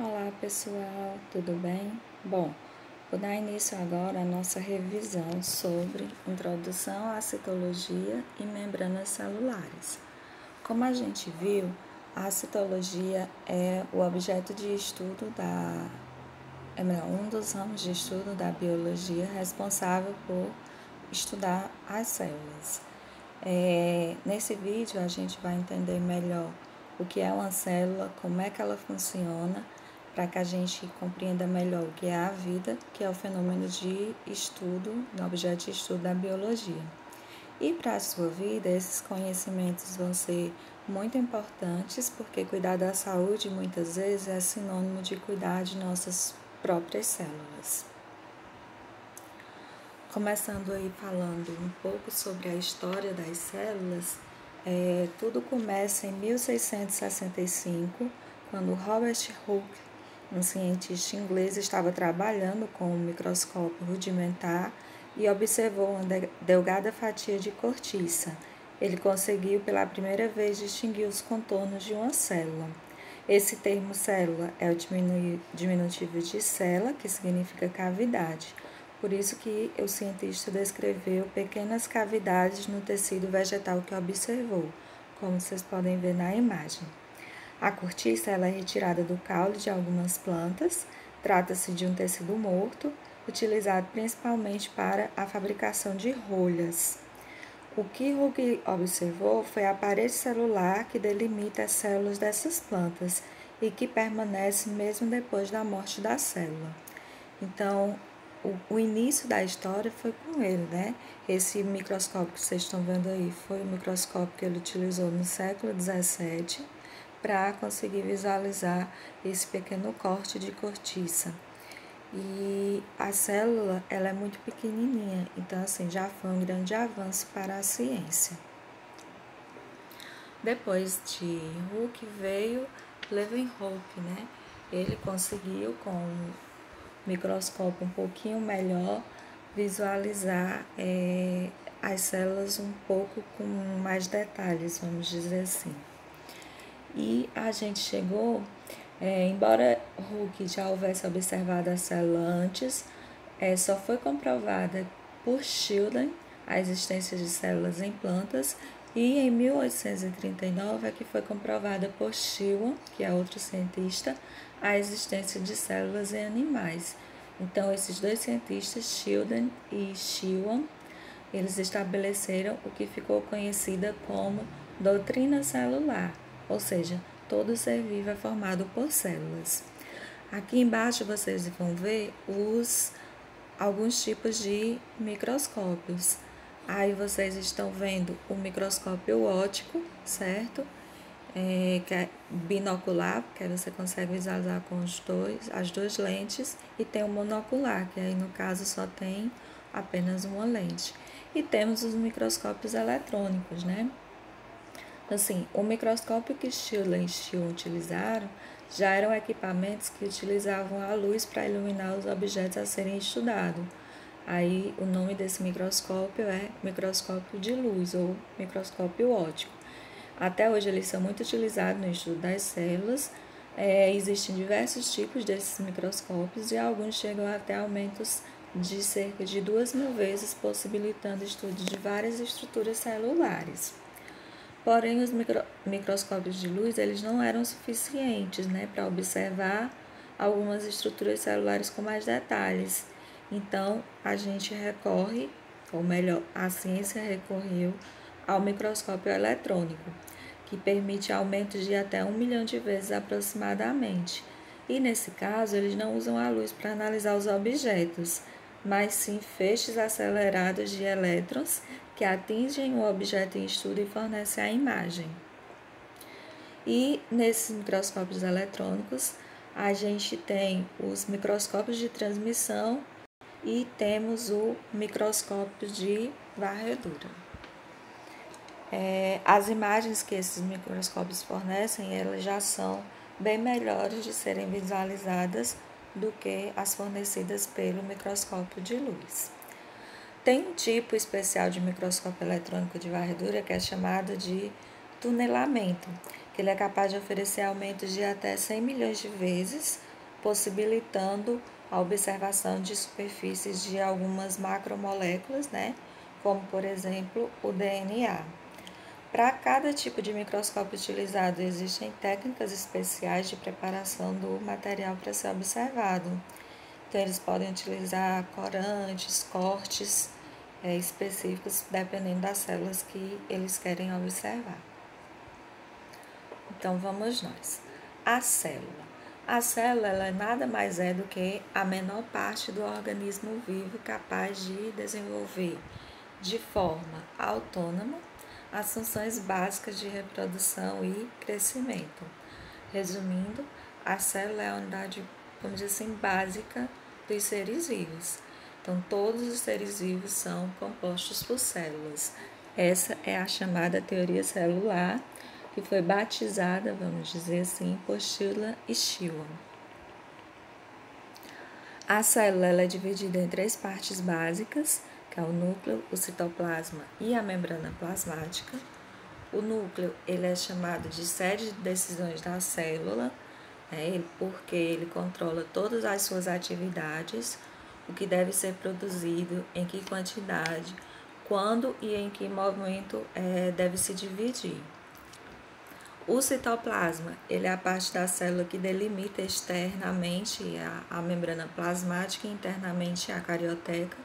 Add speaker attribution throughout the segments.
Speaker 1: Olá pessoal, tudo bem? Bom, vou dar início agora à nossa revisão sobre introdução à citologia e membranas celulares. Como a gente viu, a citologia é o objeto de estudo um dos ramos de estudo da biologia responsável por estudar as células. Nesse vídeo a gente vai entender melhor o que é uma célula, como é que ela funciona, para que a gente compreenda melhor o que é a vida, que é o fenômeno de estudo, do objeto de estudo da biologia. E para a sua vida, esses conhecimentos vão ser muito importantes, porque cuidar da saúde muitas vezes é sinônimo de cuidar de nossas próprias células. Começando aí falando um pouco sobre a história das células, tudo começa em 1665, quando Robert Hooke, um cientista inglês, estava trabalhando com um microscópio rudimentar e observou uma delgada fatia de cortiça. Ele conseguiu pela primeira vez distinguir os contornos de uma célula. Esse termo célula é o diminutivo de cella, que significa cavidade. Por isso que o cientista descreveu pequenas cavidades no tecido vegetal que observou, como vocês podem ver na imagem. A cortiça ela é retirada do caule de algumas plantas, trata-se de um tecido morto, utilizado principalmente para a fabricação de rolhas. O que Hooke observou foi a parede celular que delimita as células dessas plantas e que permanece mesmo depois da morte da célula. Então, o início da história foi com ele, né? Esse microscópio que vocês estão vendo aí foi o microscópio que ele utilizou no século XVII para conseguir visualizar esse pequeno corte de cortiça. E a célula, ela é muito pequenininha, então assim, já foi um grande avanço para a ciência. Depois de Hooke veio Leeuwenhoek, né? Ele conseguiu com um microscópio um pouquinho melhor visualizar as células um pouco com mais detalhes, vamos dizer assim. E a gente chegou, embora Hooke já houvesse observado a célula antes, só foi comprovada por Schilden a existência de células em plantas e em 1839 é que foi comprovada por Schwann, que é outro cientista, a existência de células em animais. Então, esses dois cientistas, Schilden e Schwann, eles estabeleceram o que ficou conhecida como doutrina celular, ou seja, todo ser vivo é formado por células. Aqui embaixo vocês vão ver alguns tipos de microscópios. Aí vocês estão vendo o microscópio óptico, certo? Que é binocular, que aí você consegue visualizar com as duas lentes, e tem o monocular, que aí no caso só tem apenas uma lente. E temos os microscópios eletrônicos, né? Assim, o microscópio que Schillen e Schwann utilizaram já eram equipamentos que utilizavam a luz para iluminar os objetos a serem estudados. Aí o nome desse microscópio é microscópio de luz ou microscópio óptico. Até hoje eles são muito utilizados no estudo das células. Existem diversos tipos desses microscópios e alguns chegam até aumentos de cerca de 2.000 vezes, possibilitando o estudo de várias estruturas celulares. Porém, os microscópios de luz eles não eram suficientes, né, para observar algumas estruturas celulares com mais detalhes. Então, a gente recorre, ou melhor, a ciência recorreu ao microscópio eletrônico, que permite aumentos de até 1 milhão de vezes aproximadamente. E nesse caso, eles não usam a luz para analisar os objetos, mas sim feixes acelerados de elétrons que atingem o objeto em estudo e fornecem a imagem. E nesses microscópios eletrônicos, a gente tem os microscópios de transmissão e temos o microscópio de varredura. As imagens que esses microscópios fornecem, elas já são bem melhores de serem visualizadas do que as fornecidas pelo microscópio de luz. Tem um tipo especial de microscópio eletrônico de varredura que é chamado de tunelamento, que ele é capaz de oferecer aumentos de até 100 milhões de vezes, possibilitando a observação de superfícies de algumas macromoléculas, né? Como, por exemplo, o DNA. Para cada tipo de microscópio utilizado, existem técnicas especiais de preparação do material para ser observado. Então, eles podem utilizar corantes, cortes específicos, dependendo das células que eles querem observar. Então, vamos nós. A célula. A célula ela nada mais é do que a menor parte do organismo vivo capaz de desenvolver de forma autônoma as funções básicas de reprodução e crescimento. Resumindo, a célula é a unidade, vamos dizer assim, básica dos seres vivos. Então, todos os seres vivos são compostos por células. Essa é a chamada teoria celular, que foi batizada, vamos dizer assim, por Schiller e Schwann. A célula ela é dividida em 3 partes básicas, que é o núcleo, o citoplasma e a membrana plasmática. O núcleo ele é chamado de sede de decisões da célula, porque ele controla todas as suas atividades, o que deve ser produzido, em que quantidade, quando e em que momento deve se dividir. O citoplasma, ele é a parte da célula que delimita externamente a membrana plasmática e internamente a carioteca,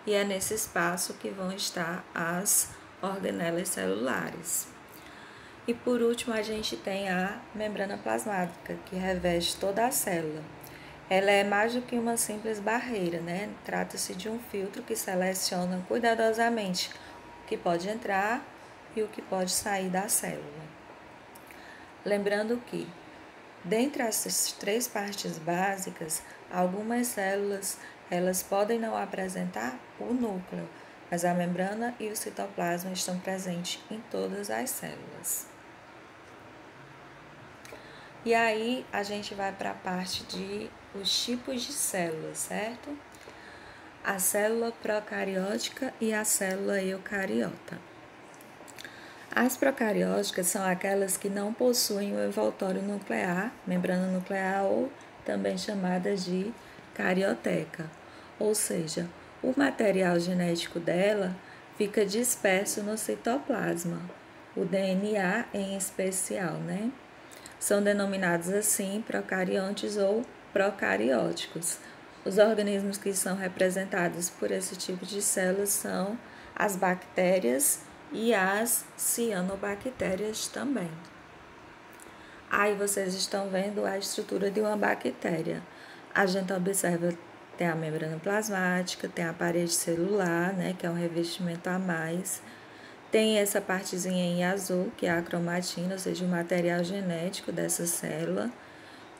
Speaker 1: e é nesse espaço que vão estar as organelas celulares. E por último, a gente tem a membrana plasmática, que reveste toda a célula. Ela é mais do que uma simples barreira, né? Trata-se de um filtro que seleciona cuidadosamente o que pode entrar e o que pode sair da célula. Lembrando que, dentre essas 3 partes básicas, algumas células elas podem não apresentar o núcleo, mas a membrana e o citoplasma estão presentes em todas as células. E aí a gente vai para a parte de os tipos de células, certo? A célula procariótica e a célula eucariota. As procarióticas são aquelas que não possuem o envoltório nuclear, membrana nuclear ou também chamadas de carioteca, ou seja, o material genético dela fica disperso no citoplasma, o DNA em especial, né? São denominados assim procariontes ou procarióticos. Os organismos que são representados por esse tipo de células são as bactérias e as cianobactérias também. Aí vocês estão vendo a estrutura de uma bactéria. A gente observa, tem a membrana plasmática, tem a parede celular, né, que é um revestimento a mais. Tem essa partezinha em azul, que é a cromatina, ou seja, o material genético dessa célula.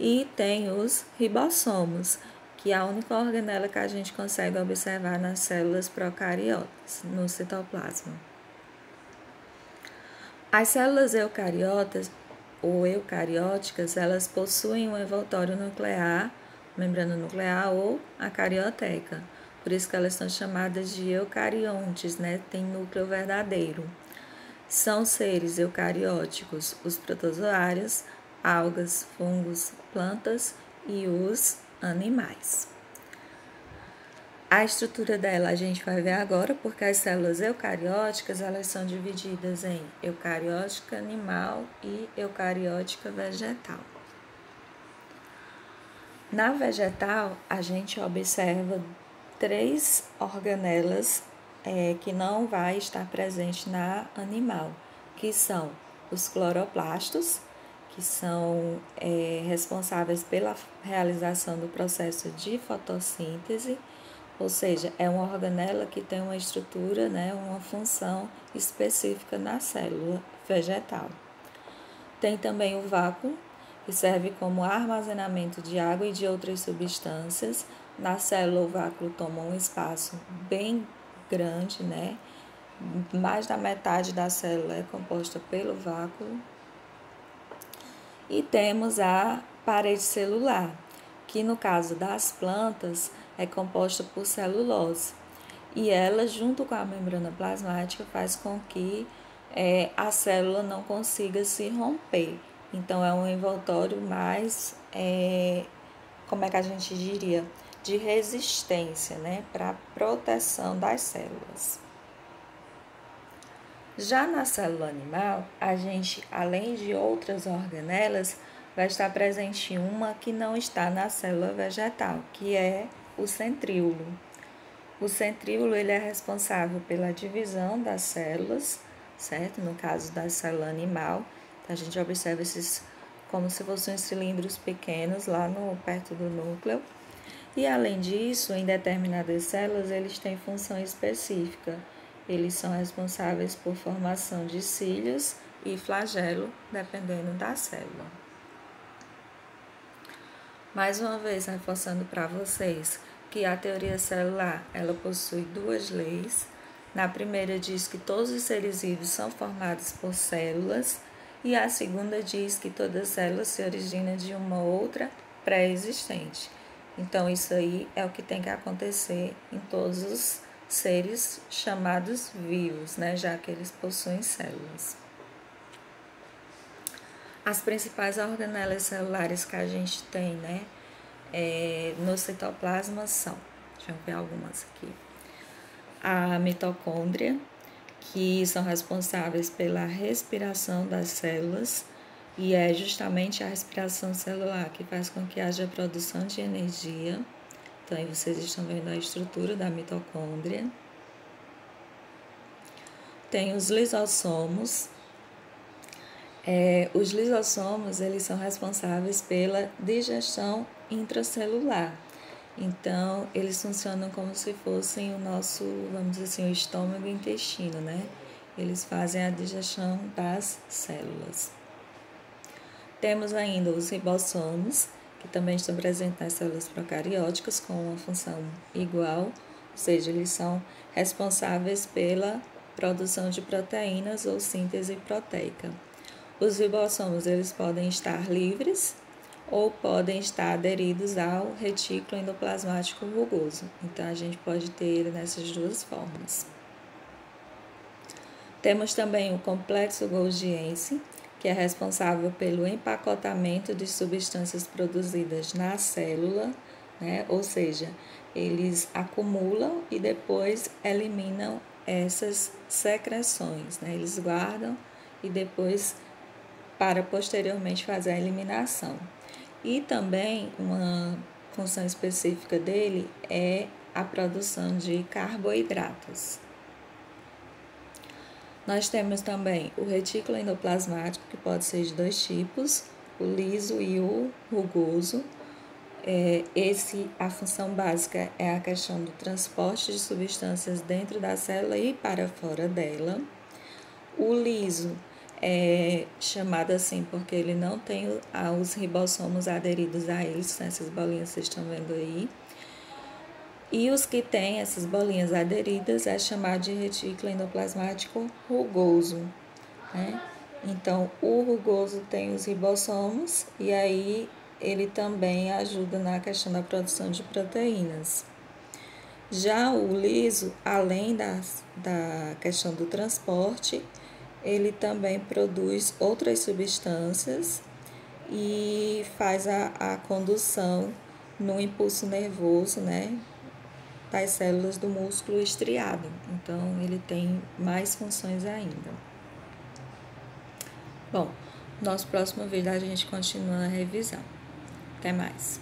Speaker 1: E tem os ribossomos, que é a única organela que a gente consegue observar nas células procariotas, no citoplasma. As células eucariotas ou eucarióticas, elas possuem um envoltório nuclear, membrana nuclear ou a carioteca. Por isso que elas são chamadas de eucariontes, né? Tem núcleo verdadeiro. São seres eucarióticos, os protozoários, algas, fungos, plantas e os animais. A estrutura dela a gente vai ver agora, porque as células eucarióticas elas são divididas em eucariótica animal e eucariótica vegetal. Na vegetal, a gente observa 3 organelas que não vai estar presente na animal, que são os cloroplastos, que são responsáveis pela realização do processo de fotossíntese, ou seja, é uma organela que tem uma estrutura, né, uma função específica na célula vegetal. Tem também o vácuo, que serve como armazenamento de água e de outras substâncias. Na célula, o vácuo toma um espaço bem grande, né? Mais da metade da célula é composta pelo vácuo. E temos a parede celular, que no caso das plantas é composta por celulose. E ela, junto com a membrana plasmática, faz com que a célula não consiga se romper. Então, é um envoltório mais como é que a gente diria, de resistência, né, para proteção das células. Já na célula animal, a gente, além de outras organelas, vai estar presente uma que não está na célula vegetal, que é o centríolo. O centríolo ele é responsável pela divisão das células, certo? No caso da célula animal, a gente observa esses como se fossem cilindros pequenos lá perto do núcleo. E além disso, em determinadas células, eles têm função específica. Eles são responsáveis por formação de cílios e flagelo, dependendo da célula. Mais uma vez, reforçando para vocês que a teoria celular ela possui duas leis. Na primeira diz que todos os seres vivos são formados por células, e a segunda diz que toda célula se origina de uma outra pré-existente. Então, isso aí é o que tem que acontecer em todos os seres chamados vivos, né? Já que eles possuem células. As principais organelas celulares que a gente tem, né? No citoplasma são, deixa eu ver algumas aqui. A mitocôndria, que são responsáveis pela respiração das células, e é justamente a respiração celular que faz com que haja produção de energia. Então, aí vocês estão vendo a estrutura da mitocôndria. Tem os lisossomos. Os lisossomos, eles são responsáveis pela digestão intracelular. Então, eles funcionam como se fossem o nosso, vamos dizer assim, o estômago e o intestino, né? Eles fazem a digestão das células. Temos ainda os ribossomos, que também estão presentes nas células procarióticas com uma função igual, ou seja, eles são responsáveis pela produção de proteínas ou síntese proteica. Os ribossomos eles podem estar livres ou podem estar aderidos ao retículo endoplasmático rugoso. Então, a gente pode ter ele nessas duas formas. Temos também o complexo golgiense, que é responsável pelo empacotamento de substâncias produzidas na célula, né? Ou seja, eles acumulam e depois eliminam essas secreções, né? Eles guardam e depois para posteriormente fazer a eliminação. E também uma função específica dele é a produção de carboidratos. Nós temos também o retículo endoplasmático, que pode ser de dois tipos, o liso e o rugoso. A função básica é a questão do transporte de substâncias dentro da célula e para fora dela. O liso é chamado assim porque ele não tem os ribossomos aderidos a eles, essas bolinhas vocês estão vendo aí. E os que têm essas bolinhas aderidas é chamado de retículo endoplasmático rugoso, né? Então, o rugoso tem os ribossomos e aí ele também ajuda na questão da produção de proteínas. Já o liso, além da questão do transporte, ele também produz outras substâncias e faz a condução no impulso nervoso, né, das células do músculo estriado. Então, ele tem mais funções ainda. Bom, nosso próximo vídeo a gente continua a revisão. Até mais!